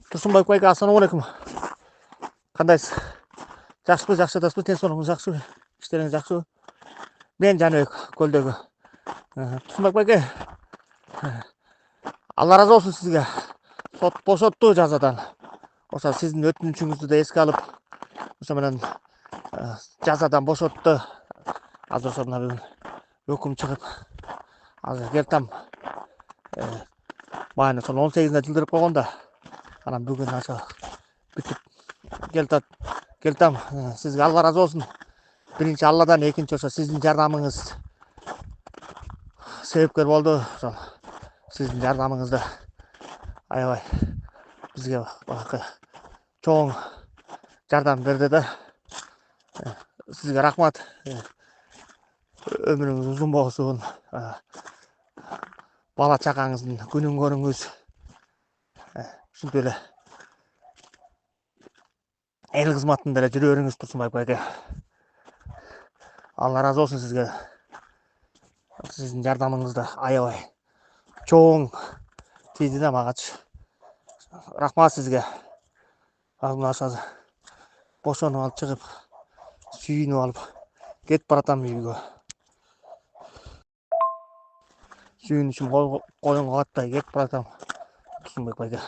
Тұрсынбай байке, ассалаумағалейкум. Қандайсыз? Жақсы, жақсы дасыз, денсаулығыңыз жақсы, іштеріңіз жақсы. Мен Жәнібек көлдегі. Тұрсынбай байке, Алла разы болсын сізге. Сот бошотты жазадан. Оса сіздің өтінішіңізді де еске алып, оса менен жазадан бошотты. Азыр ошо мына бүгүн өкүм чыгып, азыр келтам. Майны ошол 18-inde жылдырып койгондо, анан бүгүн ошо бүтүп келтам. Сизге Алла разы болsun. Биринчи Алладан, экинчи ошо сиздин жардамыңыз себепкер болду. Ошол сиздин жардамыңызды аябай бизге баягы чоң жардам берди да. Сизге рахмат. Өмүрүңүз узун болсун. Бала чагаңыздын күнүн көрүңүз. Ушинтип эле эл кызматында эле жүрө бериңиз Турсунбай байке. Алла разы болsun сизге. Сиздин жардамыңызды аябай чоң тийди да магачы. Рахмат сизге. Мына ошо бошонуп алып чыгып, сүйүнүп алып кетип баратам үйгө. Сүйүнүчүм коюнга катпай кетип баратам. Турсунбай байке.